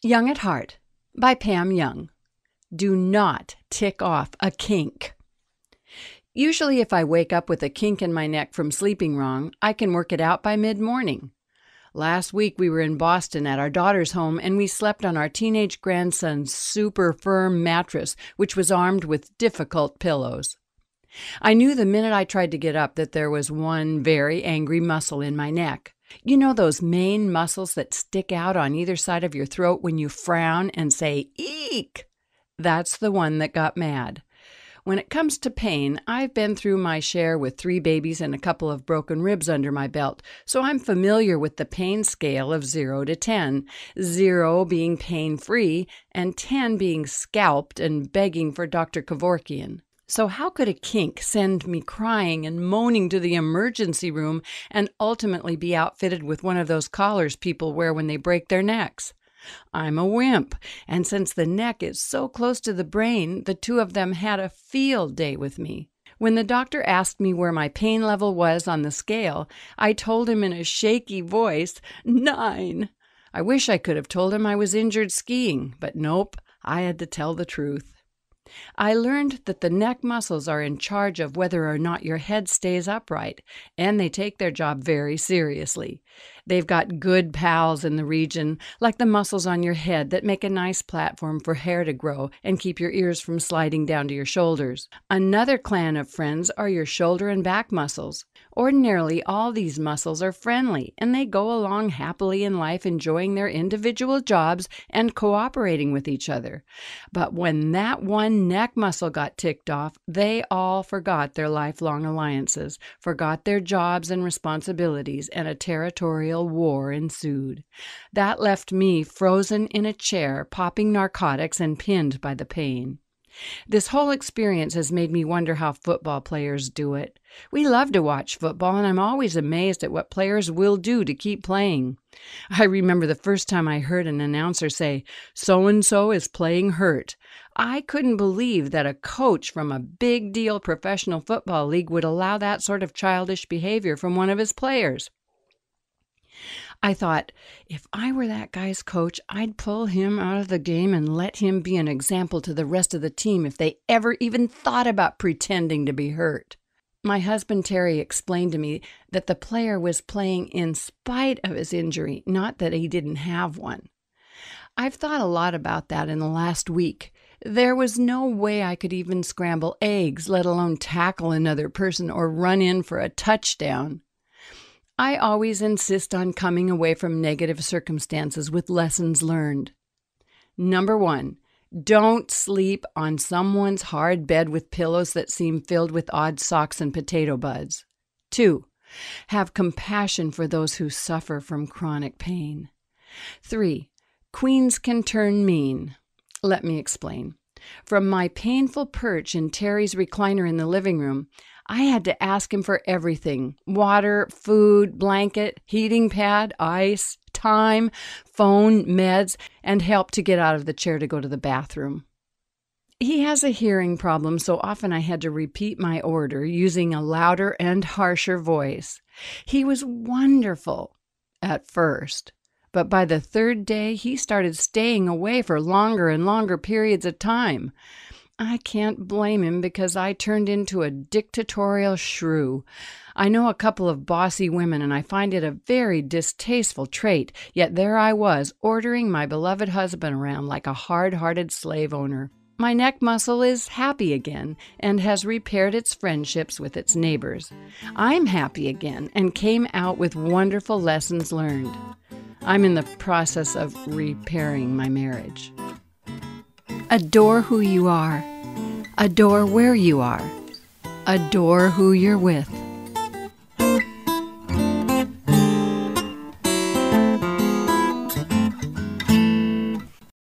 Young at Heart by Pam Young. Do not tick off a kink. Usually if I wake up with a kink in my neck from sleeping wrong, I can work it out by mid-morning. Last week we were in Boston at our daughter's home and we slept on our teenage grandson's super firm mattress, which was armed with difficult pillows. I knew the minute I tried to get up that there was one very angry muscle in my neck. You know those main muscles that stick out on either side of your throat when you frown and say, "Eek"? That's the one that got mad. When it comes to pain, I've been through my share with 3 babies and a couple of broken ribs under my belt, so I'm familiar with the pain scale of 0 to 10, 0 being pain-free and 10 being scalped and begging for Dr. Kevorkian. So how could a kink send me crying and moaning to the emergency room and ultimately be outfitted with one of those collars people wear when they break their necks? I'm a wimp, and since the neck is so close to the brain, the two of them had a field day with me. When the doctor asked me where my pain level was on the scale, I told him in a shaky voice, 9. I wish I could have told him I was injured skiing, but nope, I had to tell the truth. I learned that the neck muscles are in charge of whether or not your head stays upright, and they take their job very seriously. They've got good pals in the region, like the muscles on your head that make a nice platform for hair to grow and keep your ears from sliding down to your shoulders. Another clan of friends are your shoulder and back muscles. Ordinarily, all these muscles are friendly, and they go along happily in life enjoying their individual jobs and cooperating with each other. But when that one neck muscle got ticked off, they all forgot their lifelong alliances, forgot their jobs and responsibilities, and a territorial war ensued. That left me frozen in a chair, popping narcotics and pinned by the pain. This whole experience has made me wonder how football players do it. We love to watch football, and I'm always amazed at what players will do to keep playing. I remember the first time I heard an announcer say, "So-and-so is playing hurt." I couldn't believe that a coach from a big-deal professional football league would allow that sort of childish behavior from one of his players. I thought, if I were that guy's coach, I'd pull him out of the game and let him be an example to the rest of the team if they ever even thought about pretending to be hurt. My husband Terry explained to me that the player was playing in spite of his injury, not that he didn't have one. I've thought a lot about that in the last week. There was no way I could even scramble eggs, let alone tackle another person or run in for a touchdown. I always insist on coming away from negative circumstances with lessons learned. Number 1, don't sleep on someone's hard bed with pillows that seem filled with odd socks and potato buds. 2, have compassion for those who suffer from chronic pain. 3, queens can turn mean. Let me explain. From my painful perch in Terry's recliner in the living room, I had to ask him for everything: water, food, blanket, heating pad, ice, time, phone, meds, and help to get out of the chair to go to the bathroom. He has a hearing problem, so often I had to repeat my order using a louder and harsher voice. He was wonderful at first, but by the 3rd day, he started staying away for longer and longer periods of time. I can't blame him because I turned into a dictatorial shrew. I know a couple of bossy women, and I find it a very distasteful trait, yet there I was, ordering my beloved husband around like a hard-hearted slave owner. My neck muscle is happy again and has repaired its friendships with its neighbors. I'm happy again and came out with wonderful lessons learned. I'm in the process of repairing my marriage. Adore who you are. Adore where you are. Adore who you're with.